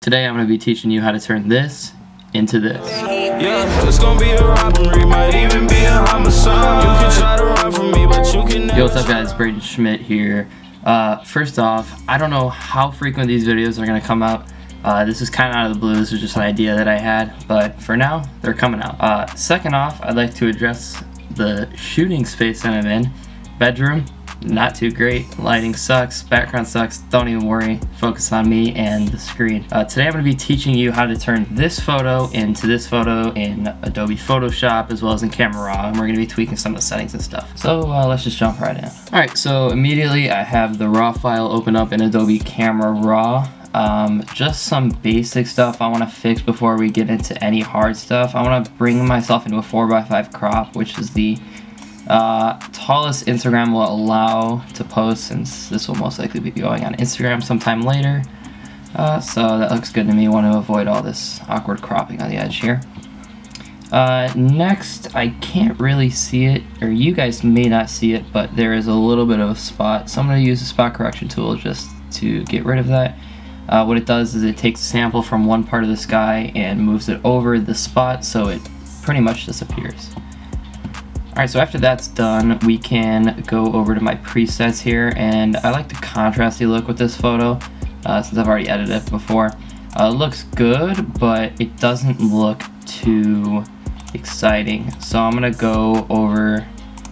Today I'm going to be teaching you how to turn this into this. Yeah, it's gonna be a robbery, might even be a homicide. You can try to run from me, but you can never. Yo, what's up guys, Braden Schmidt here. First off, I don't know how frequent these videos are going to come out. This is kind of out of the blue. This is just an idea that I had, but for now, they're coming out. Second off, I'd like to address the shooting space that I'm in. Bedroom, not too great. Lighting sucks, background sucks. Don't even worry, focus on me and the screen. Today I'm going to be teaching you how to turn this photo into this photo in Adobe Photoshop as well as in Camera Raw, and we're going to be tweaking some of the settings and stuff. So let's just jump right in. Alright, so immediately I have the RAW file open up in Adobe Camera Raw. Just some basic stuff I want to fix before we get into any hard stuff. I want to bring myself into a 4:5 crop, which is the tallest Instagram will allow to post, since this will most likely be going on Instagram sometime later. So that looks good to me. I want to avoid all this awkward cropping on the edge here. Next, I can't really see it, or you guys may not see it, but there is a little bit of a spot. So I'm going to use the spot correction tool just to get rid of that. What it does is it takes a sample from one part of the sky and moves it over the spot so it pretty much disappears. Alright, so after that's done, we can go over to my presets here, and I like the contrasty look with this photo since I've already edited it before. It looks good, but it doesn't look too exciting. So I'm going to go over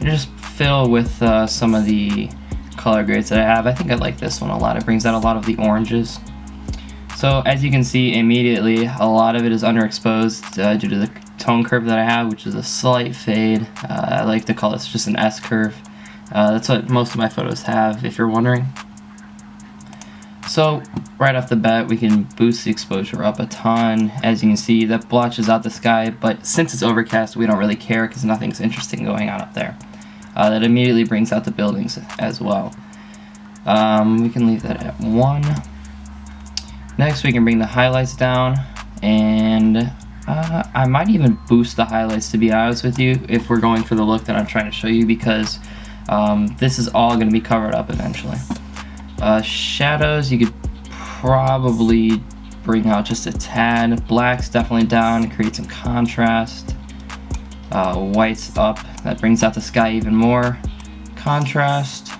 and just fill with some of the color grades that I have. I think I like this one a lot. It brings out a lot of the oranges. So as you can see immediately, a lot of it is underexposed due to the tone curve that I have, which is a slight fade. I like to call this just an S curve. That's what most of my photos have, if you're wondering. So right off the bat, we can boost the exposure up a ton. As you can see, that blotches out the sky, but since it's overcast, we don't really care because nothing's interesting going on up there. That immediately brings out the buildings as well. We can leave that at 1. Next, we can bring the highlights down, and I might even boost the highlights, to be honest with you, if we're going for the look that I'm trying to show you, because this is all going to be covered up eventually. Shadows, you could probably bring out just a tad. Black's definitely down, create some contrast. White's up, that brings out the sky even more. Contrast,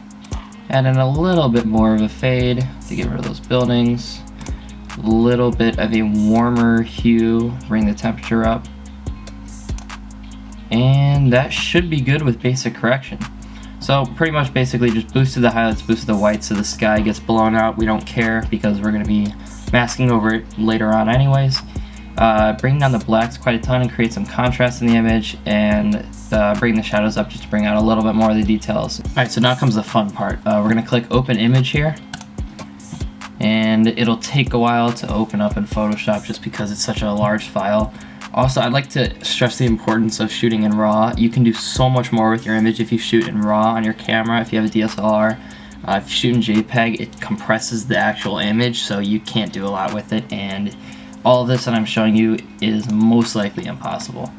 add in a little bit more of a fade to get rid of those buildings. Little bit of a warmer hue, bring the temperature up, and that should be good with basic correction. So pretty much basically just boosted the highlights, boosted the whites, so the sky gets blown out. We don't care because we're going to be masking over it later on anyways. Bring down the blacks quite a ton and create some contrast in the image, and bring the shadows up just to bring out a little bit more of the details. Alright, so now comes the fun part. We're going to click open image here, and it'll take a while to open up in Photoshop just because it's such a large file. Also, I'd like to stress the importance of shooting in RAW. You can do so much more with your image if you shoot in RAW on your camera, if you have a DSLR. If you shoot in JPEG, it compresses the actual image, so you can't do a lot with it, and all of this that I'm showing you is most likely impossible.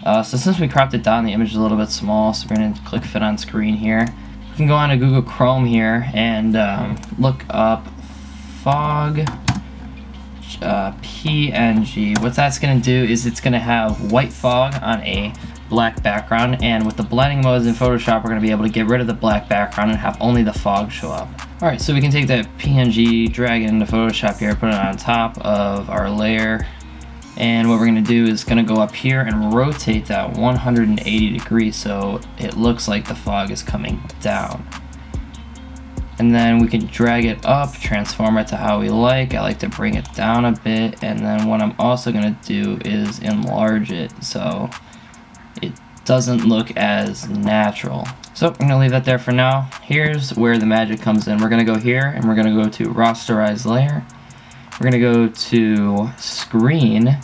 So since we cropped it down, the image is a little bit small, so we're going to click fit on screen here. We can go on to Google Chrome here and look up fog PNG. What that's going to do is it's going to have white fog on a black background, and with the blending modes in Photoshop, we're going to be able to get rid of the black background and have only the fog show up. Alright, so we can take that PNG, drag it into Photoshop here, put it on top of our layer, and what we're going to do is going to go up here and rotate that 180 degrees so it looks like the fog is coming down. And then we can drag it up, transform it to how we like. I like to bring it down a bit, and then what I'm also going to do is enlarge it so it doesn't look as natural. So I'm going to leave that there for now. Here's where the magic comes in. We're going to go here, and we're going to go to rasterize layer. We're going to go to screen,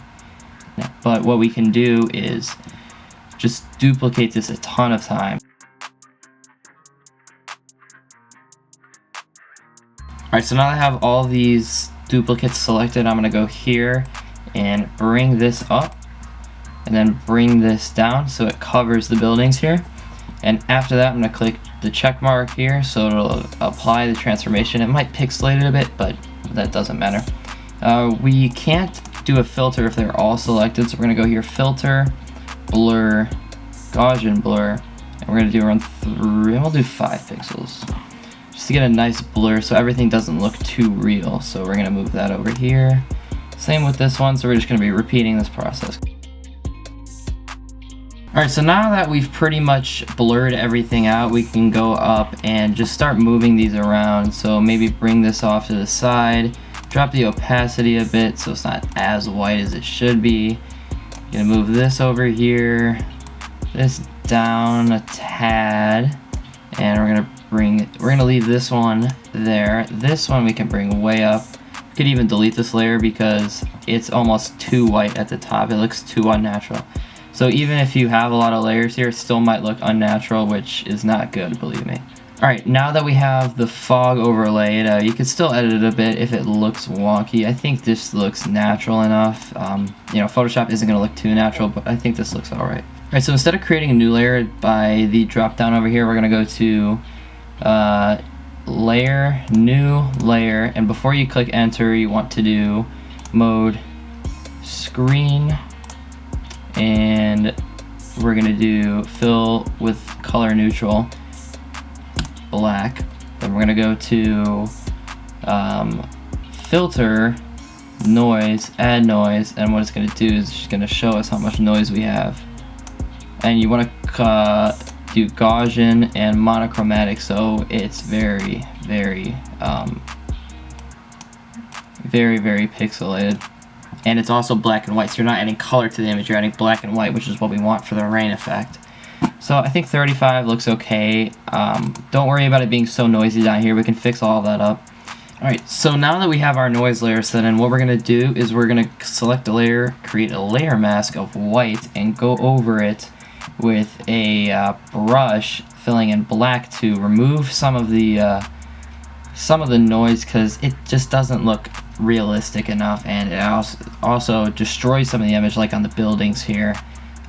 but what we can do is just duplicate this a ton of times. Alright, so now that I have all these duplicates selected, I'm going to go here and bring this up, and then bring this down so it covers the buildings here. And after that, I'm going to click the check mark here so it'll apply the transformation. It might pixelate it a bit, but that doesn't matter. We can't do a filter if they're all selected, so we're going to go here, filter, blur, Gaussian blur, and we're going to do around 3, and we'll do 5 pixels. Just to get a nice blur so everything doesn't look too real. So we're going to move that over here. Same with this one, so we're just going to be repeating this process. Alright, so now that we've pretty much blurred everything out, we can go up and just start moving these around. So maybe bring this off to the side, drop the opacity a bit so it's not as white as it should be. Gonna move this over here, this down a tad, and we're gonna leave this one there. This one we can bring way up. We could even delete this layer because it's almost too white at the top. It looks too unnatural. So even if you have a lot of layers here, it still might look unnatural, which is not good, believe me. Alright, now that we have the fog overlaid, you can still edit it a bit if it looks wonky. I think this looks natural enough. You know, Photoshop isn't going to look too natural, but I think this looks alright. Alright, so instead of creating a new layer by the drop down over here, we're going to go to layer, new layer, and before you click enter, you want to do mode screen, and we're going to do fill with color neutral, black. Then we're going to go to filter, noise, add noise, and what it's going to do is it's going to show us how much noise we have. And you want to do Gaussian and monochromatic, so it's very pixelated. And it's also black and white, so you're not adding color to the image, you're adding black and white, which is what we want for the rain effect. So I think 35 looks okay. Don't worry about it being so noisy down here, we can fix all of that up. Alright, so now that we have our noise layer set in, what we're going to do is we're going to select a layer, create a layer mask of white, and go over it with a brush filling in black to remove some of the noise, because it just doesn't look realistic enough, and it also destroys some of the image, like on the buildings here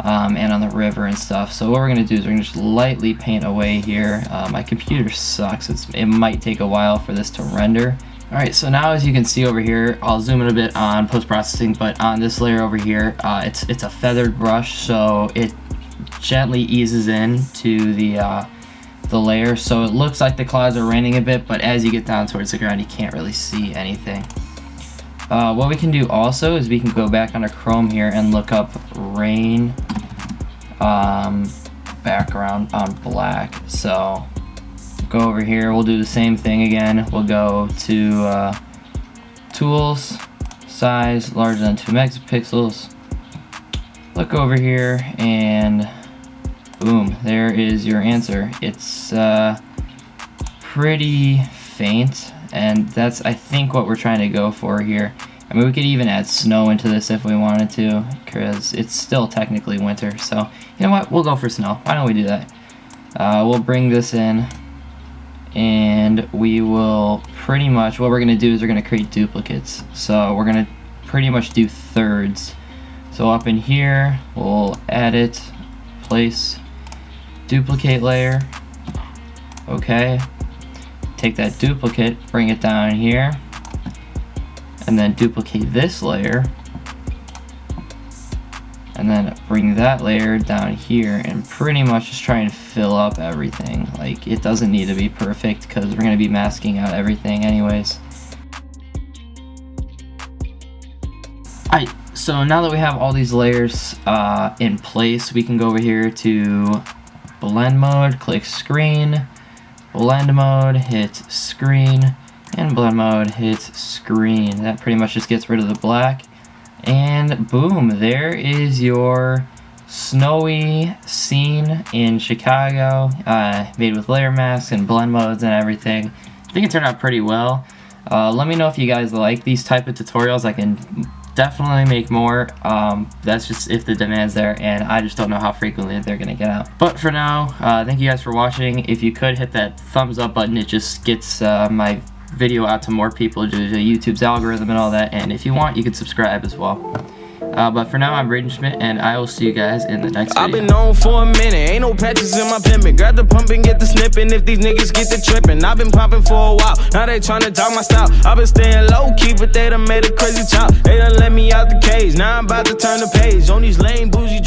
and on the river and stuff. So what we're going to do is we're going to just lightly paint away here. My computer sucks, it might take a while for this to render. Alright, so now as you can see over here, I'll zoom in a bit on post-processing, but on this layer over here, it's a feathered brush, so it gently eases in to the layer, so it looks like the clouds are raining a bit, but as you get down towards the ground you can't really see anything. What we can do also is we can go back under Chrome here and look up rain background on black. So go over here, we'll do the same thing again. We'll go to tools, size larger than 2 megapixels, look over here, and boom, there is your answer. It's pretty faint, and that's, I think, what we're trying to go for here. I mean, we could even add snow into this if we wanted to, because it's still technically winter. So, you know what? We'll go for snow. Why don't we do that? We'll bring this in, and we will pretty much, what we're going to do is we're going to create duplicates. So we're going to pretty much do thirds. So up in here, we'll edit, place, duplicate layer. Okay. Take that duplicate, bring it down here, and then duplicate this layer, and then bring that layer down here, and pretty much just try and fill up everything. Like, it doesn't need to be perfect because we're going to be masking out everything anyways. Alright, so now that we have all these layers in place, we can go over here to blend mode, click screen, blend mode, hit screen, and blend mode, hit screen. That pretty much just gets rid of the black, and boom, there is your snowy scene in Chicago, made with layer masks and blend modes and everything. I think it turned out pretty well. Let me know if you guys like these type of tutorials. I can definitely make more. That's just if the demand's there, and I just don't know how frequently they're gonna get out. But for now, thank you guys for watching. If you could hit that thumbs up button, it just gets my video out to more people due to YouTube's algorithm and all that. And if you want, you can subscribe as well. But for now, I'm Braden Schmidt, and I will see you guys in the next video. I've been known for a minute, ain't no patches in my pimpin'. Grab the pump and get the snippin'. If these niggas get the trippin', I've been poppin' for a while. Now they tryna dog my style. I've been staying low key, but they done made a crazy chop. They done let me out the cage. Now I'm about to turn the page on these lame bougie.